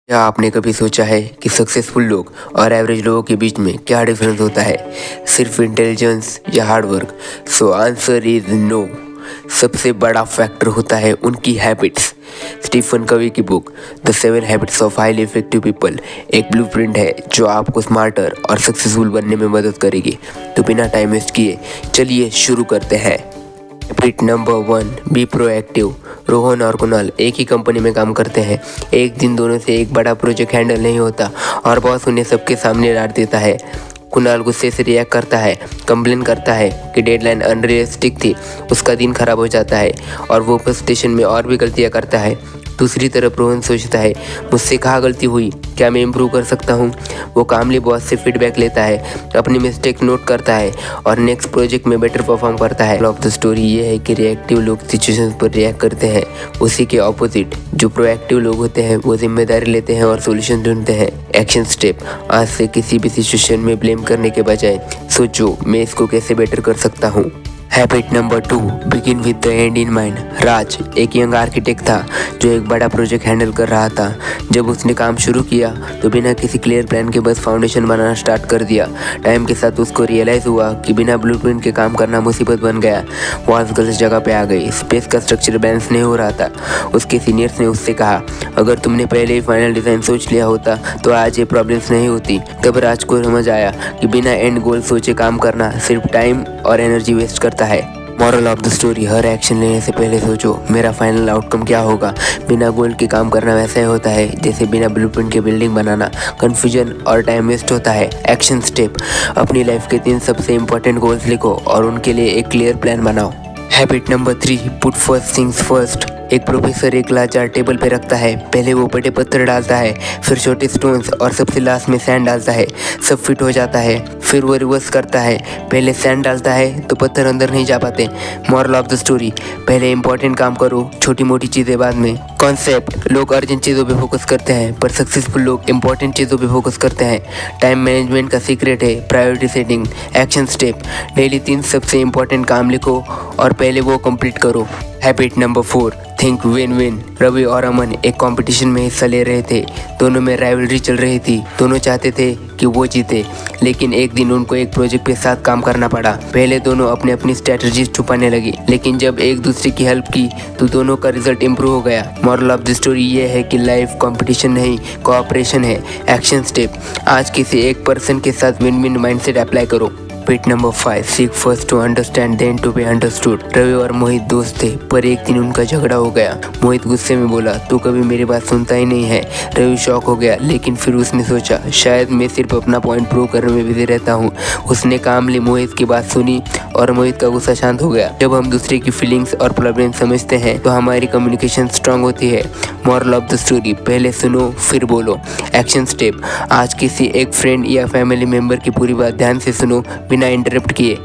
क्या आपने कभी सोचा है कि सक्सेसफुल लोग और एवरेज लोगों के बीच में क्या डिफरेंस होता है? सिर्फ इंटेलिजेंस या hard work? So answer is no. सबसे बड़ा फैक्टर होता है उनकी हैबिट्स। स्टीफन कवी की book the 7 habits of highly effective people एक ब्लूप्रिंट है जो आपको स्मार्टर और सक्सेसफुल बनने में मदद करेगी। तो बिना टाइम वेस्ट किए चलिए शुरू करते हैं। Habit number 1, be proactive. Rohan और कुणाल एक ही कंपनी में काम करते हैं। एक दिन दोनों से एक बड़ा प्रोजेक्ट हैंडल नहीं होता और बॉस उन्हें सबके सामने डांट देता है। कुणाल गुस्से से रिएक्ट करता है, कंप्लेन करता है कि डेडलाइन अनरियलिस्टिक थी। उसका दिन खराब हो जाता है और वो प्रेजेंटेशन में और भी गलतियां करता है। दूसरी तरफ रोहन सोचता है, मुझसे कहाँ गलती हुई, क्या मैं इम्प्रूव कर सकता हूँ। वो कामली बॉस से फीडबैक लेता है, अपनी मिस्टेक नोट करता है और नेक्स्ट प्रोजेक्ट में बेटर परफॉर्म करता है। ऑफ द स्टोरी ये है कि रिएक्टिव लोग सिचुएशंस पर रिएक्ट करते हैं, उसी के ऑपोजिट जो प्रोएक्टिव लोग होते हैं वो जिम्मेदारी लेते हैं और सोल्यूशन ढूंढते हैं। एक्शन स्टेप, आज से किसी भी सिचुएशन में ब्लेम करने के बजाय सोचो मैं इसको कैसे बेटर कर सकता हूँ। Habit number 2, begin with the end in mind. Raj एक यंग आर्किटेक्ट था जो एक बड़ा प्रोजेक्ट हैंडल कर रहा था। जब उसने काम शुरू किया तो बिना किसी क्लियर प्लान के बस फाउंडेशन बनाना स्टार्ट कर दिया। टाइम के साथ उसको रियलाइज़ हुआ कि बिना ब्लूप्रिंट के काम करना मुसीबत बन गया। वॉल्स गलत जगह पे आ गई, स्पेस का स्ट्रक्चर बैलेंस नहीं हो रहा था। उसके सीनियर्स ने उससे कहा, अगर तुमने पहले ही फाइनल डिज़ाइन सोच लिया होता तो आज ये प्रॉब्लम्स नहीं होती। तब राज को समझ आया कि बिना एंड गोल सोचे काम करना सिर्फ टाइम और एनर्जी वेस्ट करता है। Moral of the story, her action लेने से पहले सोचो मेरा फाइनल आउटकम क्या होगा। बिना गोल के काम करना वैसा ही होता है जैसे बिना ब्लूप्रिंट के बिल्डिंग बनाना, कंफ्यूजन और टाइम वेस्ट होता है। एक्शन स्टेप, अपनी लाइफ के 3 सबसे इंपॉर्टेंट गोल्स लिखो और उनके लिए एक क्लियर प्लान बनाओ। Habit number 3, put first things first. एक प्रोफेसर एक ग्लास जार टेबल पे रखता है। पहले वो बड़े पत्थर डालता है, फिर छोटे स्टोन्स और सबसे लास्ट में सैंड डालता है। सब फिट हो जाता है। फिर वो रिवर्स करता है, पहले सैंड डालता है तो पत्थर अंदर नहीं जा पाते। मॉरल ऑफ द स्टोरी, पहले इंपॉर्टेंट काम करो, छोटी मोटी चीज़ें बाद में। कॉन्सेप्ट, लोग अर्जेंट चीज़ों पे फोकस करते हैं पर सक्सेसफुल लोग इंपॉर्टेंट चीज़ों पे फोकस करते हैं। टाइम मैनेजमेंट का सीक्रेट है priority setting. Action step, daily 3 सबसे इंपॉर्टेंट काम लिखो और पहले वो कंप्लीट करो। Habit number 4, think win win. Ravi और अमन एक कंपटीशन में हिस्सा ले रहे थे। दोनों में राइवलरी चल रही थी, दोनों चाहते थे कि वो जीते, लेकिन एक दिन उनको एक प्रोजेक्ट पे साथ काम करना पड़ा। पहले दोनों अपने अपनी स्ट्रेटजीज छुपाने लगी, लेकिन जब एक दूसरे की हेल्प की तो दोनों का रिजल्ट इम्प्रूव हो गया। मॉरल ऑफ द स्टोरी ये है कि लाइफ कंपटीशन नहीं, कोऑपरेशन है। एक्शन स्टेप, आज किसी एक पर्सन के साथ विन विन माइंडसेट अप्लाई करो। Habit number 5, seek first to understand then to be understood. Ravi और मोहित दोस्त थे पर एक दिन उनका झगड़ा हो गया। मोहित गुस्से में बोला, तू कभी मेरी बात सुनता ही नहीं है। रवि शॉक हो गया, लेकिन फिर उसने सोचा शायद मैं सिर्फ अपना पॉइंट प्रूव करने में बिजी रहता हूँ। उसने कामली मोहित की बात सुनी और मोहित का गुस्सा शांत हो गया। जब हम दूसरे की फीलिंग्स और प्रॉब्लम समझते हैं तो हमारी कम्युनिकेशन स्ट्रांग होती है। मॉरल ऑफ द स्टोरी, पहले सुनो फिर बोलो। एक्शन स्टेप, आज किसी एक फ्रेंड या फैमिली मेंबर की पूरी बात ध्यान से सुनो बिना इंटरप्ट किए।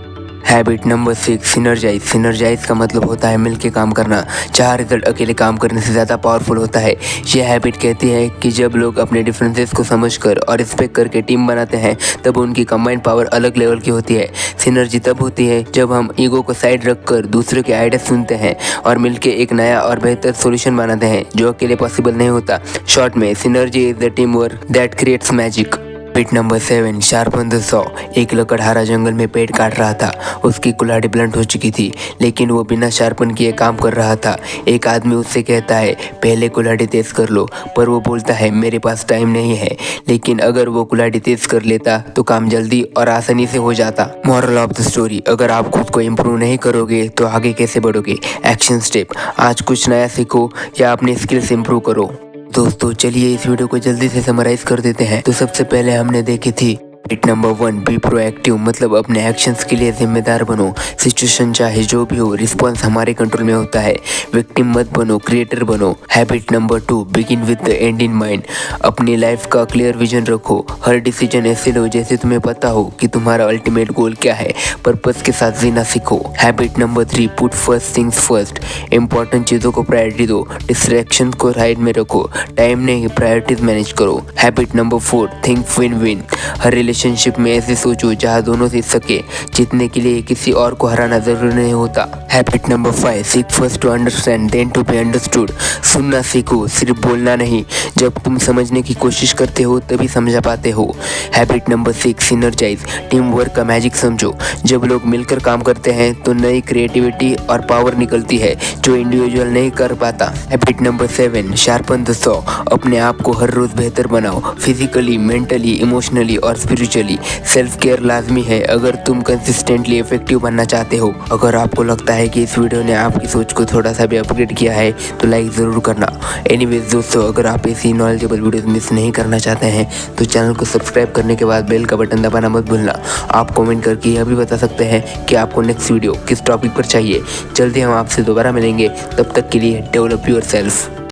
Habit number 6, synergise. सिनर्जाइज का मतलब होता है मिलके काम करना, जहाँ रिजल्ट अकेले काम करने से ज़्यादा पावरफुल होता है। ये हैबिट कहती है कि जब लोग अपने डिफरेंसेस को समझकर और रिस्पेक्ट करके टीम बनाते हैं तब उनकी कंबाइंड पावर अलग लेवल की होती है। सिनर्जी तब होती है जब हम ईगो को साइड रखकर दूसरों के आइडिया सुनते हैं और मिलके एक नया और बेहतर सोल्यूशन बनाते हैं जो अकेले पॉसिबल नहीं होता। शॉर्ट में, synergy is the team work that creates magic. Habit number 7, sharpen the saw. एक लकड़हारा जंगल में पेड़ काट रहा था। उसकी कुल्हाड़ी ब्लंट हो चुकी थी, लेकिन वो बिना शार्पन किए काम कर रहा था। एक आदमी उससे कहता है, पहले कुल्हाड़ी तेज कर लो, पर वो बोलता है मेरे पास टाइम नहीं है। लेकिन अगर वो कुल्हाड़ी तेज कर लेता तो काम जल्दी और आसानी से हो जाता। मॉरल ऑफ द स्टोरी, अगर आप खुद को इम्प्रूव नहीं करोगे तो आगे कैसे बढ़ोगे। एक्शन स्टेप, आज कुछ नया सीखो या अपनी स्किल्स इम्प्रूव करो। दोस्तों चलिए इस वीडियो को जल्दी से समराइज कर देते हैं। तो सबसे पहले हमने देखी थी हैबिट नंबर 1, बी प्रोएक्टिव, मतलब अपने एक्शंस के लिए जिम्मेदार बनो। सिचुएशन चाहे जो भी हो, रिस्पॉन्स हमारे कंट्रोल में होता है। विक्टिम मत बनो, क्रिएटर बनो। Habit number 2, begin with the end in mind. अपनी लाइफ का क्लियर विजन रखो। हर डिसीजन ऐसे लो जैसे तुम्हें पता हो कि तुम्हारा अल्टीमेट गोल क्या है। पर्पस के साथ जीना सीखो। Habit number 3, put first things first. Important चीज़ों को प्रायोरिटी दो, डिस्ट्रैक्शन को साइड में रखो। टाइम नहीं, प्रायोरिटीज मैनेज करो। Habit number 4, think win win. हर रिलेशनशिप में ऐसे सोचो जहाँ दोनों सीख सके। जीतने के लिए किसी और को हराना जरूरी नहीं होता। Habit number 5, seek first to understand then to be understood. सुनना सीखो, सिर्फ बोलना नहीं। जब तुम समझने की कोशिश करते हो तभी समझा पाते हो। Habit number 6, synergise. Team work का मैजिक समझो। जब लोग मिलकर काम करते हैं तो नई क्रिएटिविटी और पावर निकलती है जो इंडिविजुअल नहीं कर पाता। Habit number 7, sharpen the saw. अपने आप को हर रोज बेहतर बनाओ, फिजिकली, मेंटली, इमोशनली और स्पिरिचुअली। सेल्फ केयर लाजमी है अगर तुम कंसिस्टेंटली इफेक्टिव बनना चाहते हो। अगर आपको लगता है कि इस वीडियो ने आपकी सोच को थोड़ा सा भी अपग्रेड किया है तो लाइक ज़रूर करना। एनीवेज दोस्तों, अगर आप ऐसी नॉलेजेबल वीडियोस मिस नहीं करना चाहते हैं तो चैनल को सब्सक्राइब करने के बाद बेल का बटन दबाना मत भूलना। आप कमेंट करके यह भी बता सकते हैं कि आपको नेक्स्ट वीडियो किस टॉपिक पर चाहिए। जल्दी हम आपसे दोबारा मिलेंगे, तब तक के लिए डेवलप योरसेल्फ।